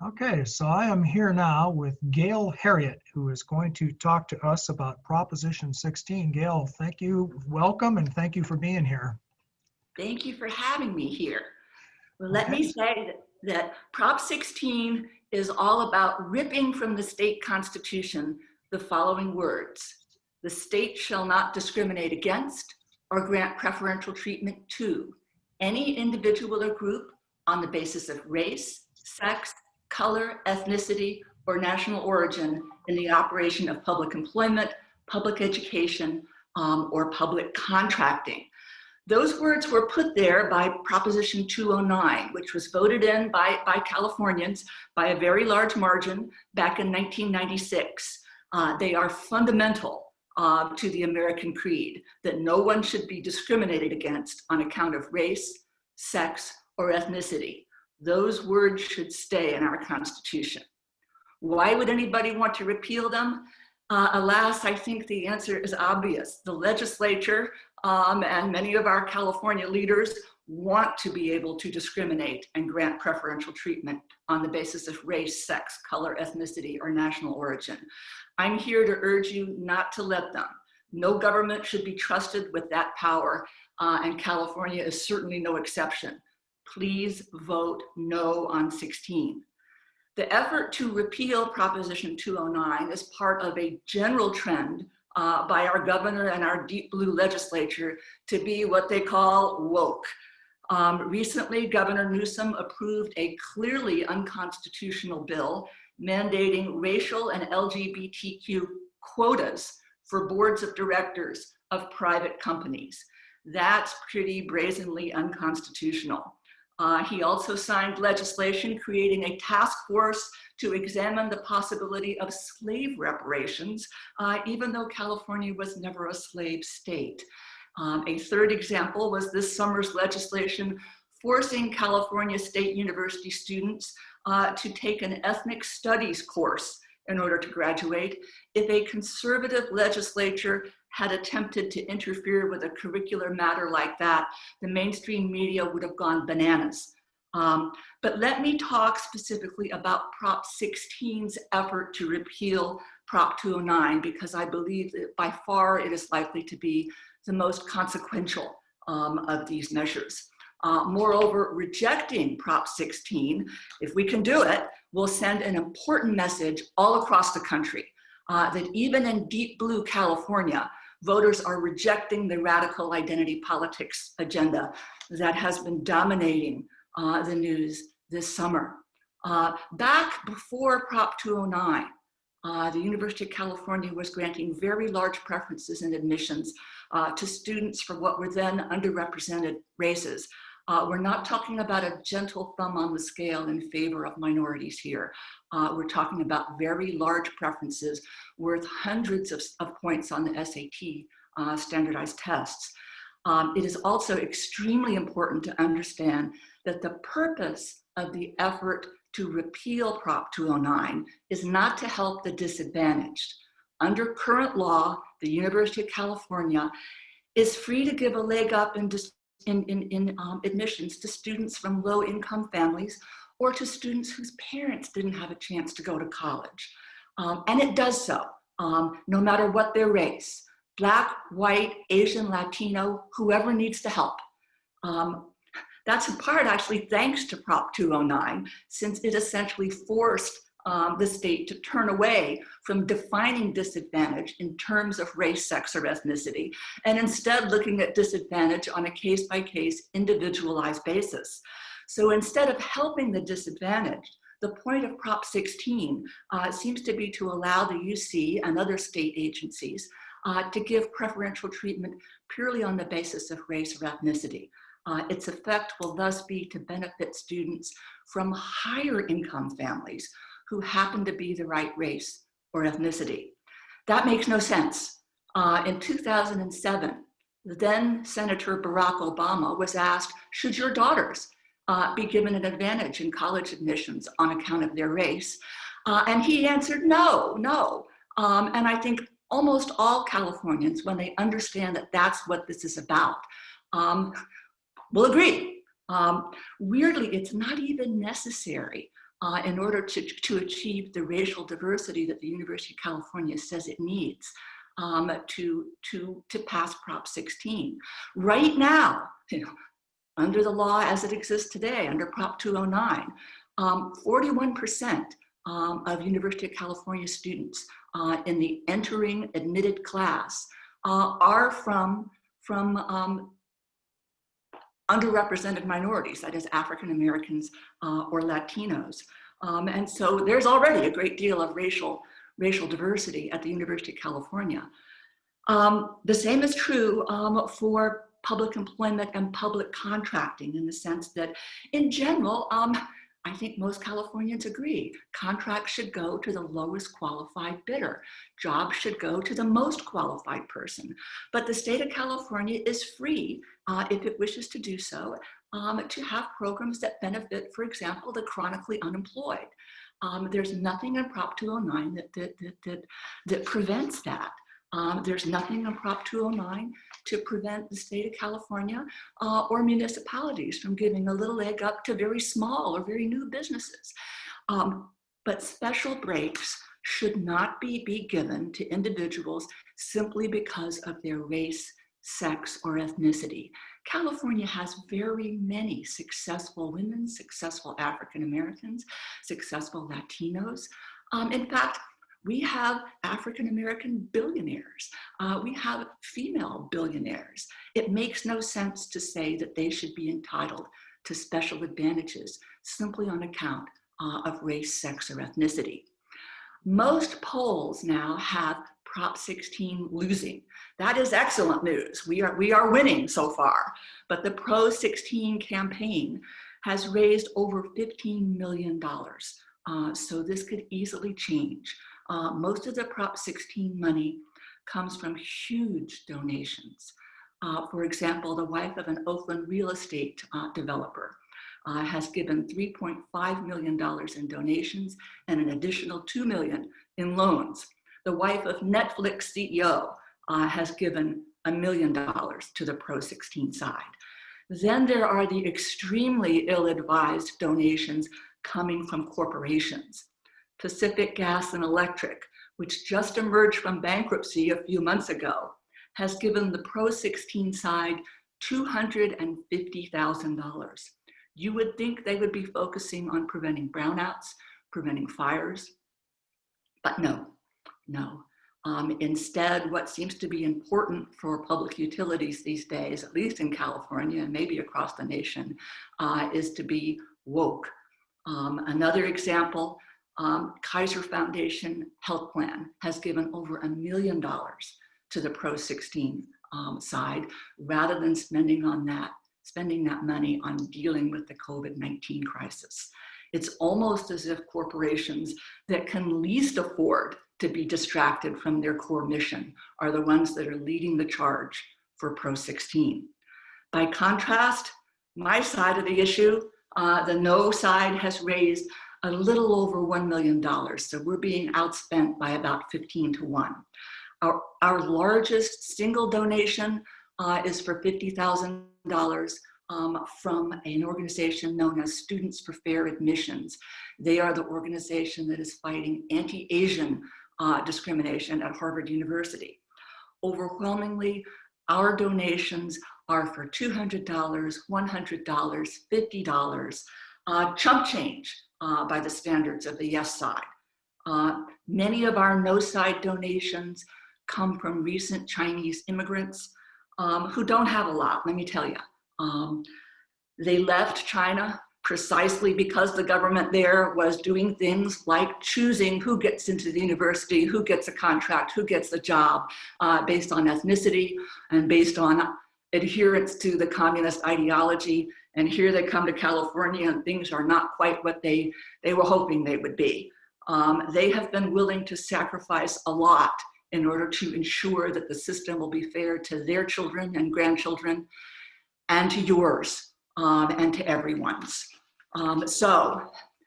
Okay, so I am here now with Gail Heriot, who is going to talk to us about Proposition 16. Gail, thank you, welcome, and thank you for being here. Thank you for having me here. Well, let Okay. me say that Prop 16 is all about ripping from the state constitution the following words: the state shall not discriminate against or grant preferential treatment to any individual or group on the basis of race, sex, color, ethnicity, or national origin in the operation of public employment, public education, or public contracting. Those words were put there by Proposition 209, which was voted in by Californians by a very large margin back in 1996. They are fundamental to the American creed, that no one should be discriminated against on account of race, sex, or ethnicity. Those words should stay in our Constitution. Why would anybody want to repeal them? Alas, I think the answer is obvious. The legislature and many of our California leaders want to be able to discriminate and grant preferential treatment on the basis of race, sex, color, ethnicity, or national origin. I'm here to urge you not to let them. No government should be trusted with that power, and California is certainly no exception. Please vote no on 16. The effort to repeal Proposition 209 is part of a general trend by our governor and our deep blue legislature to be what they call woke. Recently, Governor Newsom approved a clearly unconstitutional bill mandating racial and LGBTQ quotas for boards of directors of private companies. That's pretty brazenly unconstitutional. He also signed legislation creating a task force to examine the possibility of slave reparations, even though California was never a slave state. A third example was this summer's legislation forcing California State University students to take an ethnic studies course in order to graduate. If a conservative legislature had attempted to interfere with a curricular matter like that, the mainstream media would have gone bananas. But let me talk specifically about Prop 16's effort to repeal Prop 209, because I believe that by far it is likely to be the most consequential of these measures. Moreover, rejecting Prop 16, if we can do it, will send an important message all across the country that even in deep blue California, voters are rejecting the radical identity politics agenda that has been dominating the news this summer. Back before Prop 209, the University of California was granting very large preferences in admissions to students for what were then underrepresented races. We're not talking about a gentle thumb on the scale in favor of minorities here. We're talking about very large preferences worth hundreds of points on the SAT standardized tests. It is also extremely important to understand that the purpose of the effort to repeal Prop 209 is not to help the disadvantaged. Under current law, the University of California is free to give a leg up in admissions to students from low-income families or to students whose parents didn't have a chance to go to college. And it does so, no matter what their race: Black, white, Asian, Latino, whoever needs the help. That's in part actually thanks to Prop 209, since it essentially forced the state to turn away from defining disadvantage in terms of race, sex, or ethnicity, and instead looking at disadvantage on a case-by-case, individualized basis. So instead of helping the disadvantaged, the point of Prop 16 seems to be to allow the UC and other state agencies to give preferential treatment purely on the basis of race or ethnicity. Its effect will thus be to benefit students from higher income families who happen to be the right race or ethnicity. That makes no sense. In 2007, then Senator Barack Obama was asked, should your daughters be given an advantage in college admissions on account of their race? And he answered, no. And I think almost all Californians, when they understand that that's what this is about, will agree. Weirdly, it's not even necessary in order to achieve the racial diversity that the University of California says it needs to pass Prop 16. Right now, under the law as it exists today, under Prop 209, 41% of University of California students in the entering admitted class are from underrepresented minorities, that is African Americans or Latinos. And so there's already a great deal of racial diversity at the University of California. The same is true for public employment and public contracting, in the sense that in general, I think most Californians agree, contracts should go to the lowest qualified bidder. Jobs should go to the most qualified person. But the state of California is free, if it wishes to do so, to have programs that benefit, for example, the chronically unemployed. There's nothing in Prop 209 that prevents that. There's nothing in Prop 209 to prevent the state of California or municipalities from giving a little leg up to very small or very new businesses. But special breaks should not be given to individuals simply because of their race, sex, or ethnicity. California has very many successful women, successful African Americans, successful Latinos. In fact, we have African American billionaires. We have female billionaires. It makes no sense to say that they should be entitled to special advantages simply on account of race, sex, or ethnicity. Most polls now have Prop 16 losing. That is excellent news. We are winning so far, but the Pro 16 campaign has raised over $15 million. So this could easily change. Most of the Prop 16 money comes from huge donations. For example, the wife of an Oakland real estate developer has given $3.5 million in donations and an additional $2 million in loans. The wife of Netflix CEO has given $1 million to the Pro 16 side. Then there are the extremely ill-advised donations coming from corporations. Pacific Gas and Electric, which just emerged from bankruptcy a few months ago, has given the Pro 16 side $250,000. You would think they would be focusing on preventing brownouts, preventing fires, but no. Instead, what seems to be important for public utilities these days, at least in California and maybe across the nation, is to be woke. Another example, Kaiser Foundation Health Plan has given over $1 million to the Pro 16 side, rather than spending that money on dealing with the COVID-19 crisis. It's almost as if corporations that can least afford to be distracted from their core mission are the ones that are leading the charge for Pro 16. By contrast, my side of the issue, the no side, has raised a little over $1 million. So we're being outspent by about 15 to 1. Our largest single donation is for $50,000 from an organization known as Students for Fair Admissions. They are the organization that is fighting anti-Asian discrimination at Harvard University. Overwhelmingly, our donations are for $200, $100, $50, chump change by the standards of the yes side. Many of our no side donations come from recent Chinese immigrants who don't have a lot, let me tell you. They left China precisely because the government there was doing things like choosing who gets into the university, who gets a contract, who gets a job based on ethnicity and based on adherence to the communist ideology. And here they come to California and things are not quite what they were hoping they would be. They have been willing to sacrifice a lot in order to ensure that the system will be fair to their children and grandchildren and to yours and to everyone's. So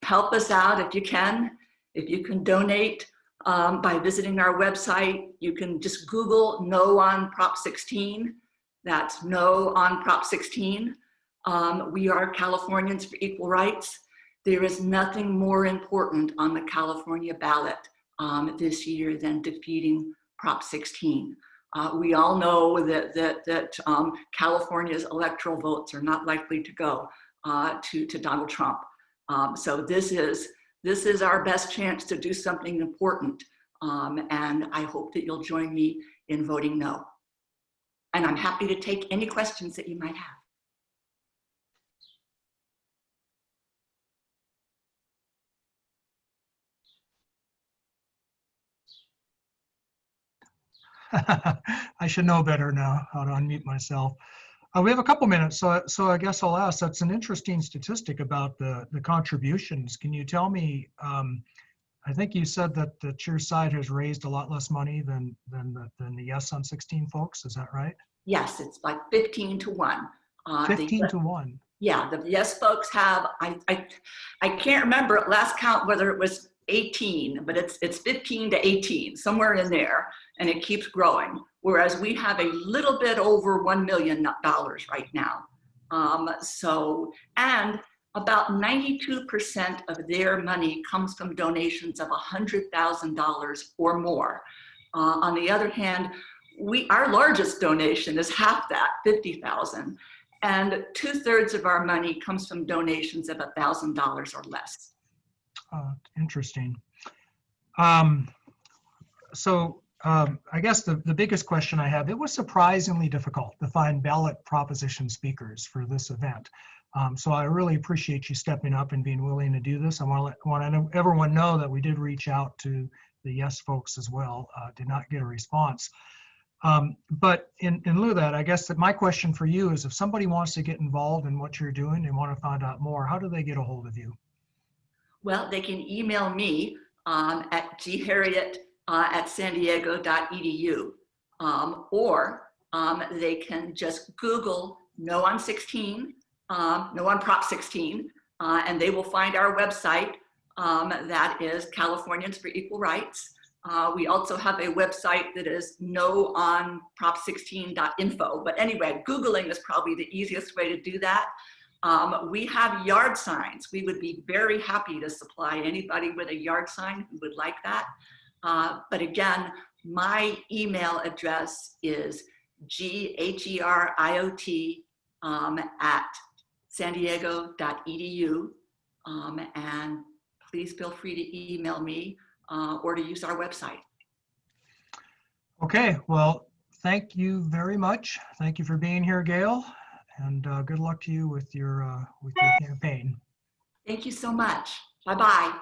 help us out if you can. If you can donate by visiting our website, you can just Google No on Prop 16. That's No on Prop 16. We are Californians for Equal Rights. There is nothing more important on the California ballot this year than defeating Prop 16. We all know that California's electoral votes are not likely to go to Donald Trump. So this is our best chance to do something important. And I hope that you'll join me in voting no. And I'm happy to take any questions that you might have. I should know better now how to unmute myself. We have a couple minutes, so I guess I'll ask. That's an interesting statistic about the contributions. Can you tell me? I think you said that your side has raised a lot less money than the Yes on 16 folks. Is that right? Yes, it's like 15 to 1. 15 to 1. Yeah, the Yes folks have. I can't remember at last count whether it was 18, but it's 15 to 18, somewhere in there, and it keeps growing. Whereas we have a little bit over $1 million right now. And about 92% of their money comes from donations of $100,000 or more. On the other hand, our largest donation is half that, $50,000, and 2/3 of our money comes from donations of $1,000 or less. Interesting. I guess the biggest question I have, it was surprisingly difficult to find ballot proposition speakers for this event. So I really appreciate you stepping up and being willing to do this. I want everyone know that we did reach out to the Yes folks as well, did not get a response. But in lieu of that, I guess that my question for you is, if somebody wants to get involved in what you're doing and want to find out more, how do they get a hold of you? Well, they can email me at gheriot@sandiego.edu, or they can just Google No on 16, No on Prop 16, and they will find our website that is Californians for Equal Rights. We also have a website that is noonprop16.info. But anyway, Googling is probably the easiest way to do that. We have yard signs. We would be very happy to supply anybody with a yard sign who would like that. But again, my email address is gheriot at sandiego.edu. And please feel free to email me or to use our website. Okay, well, thank you very much. Thank you for being here, Gail. And good luck to you with your campaign. Thank you so much. Bye-bye.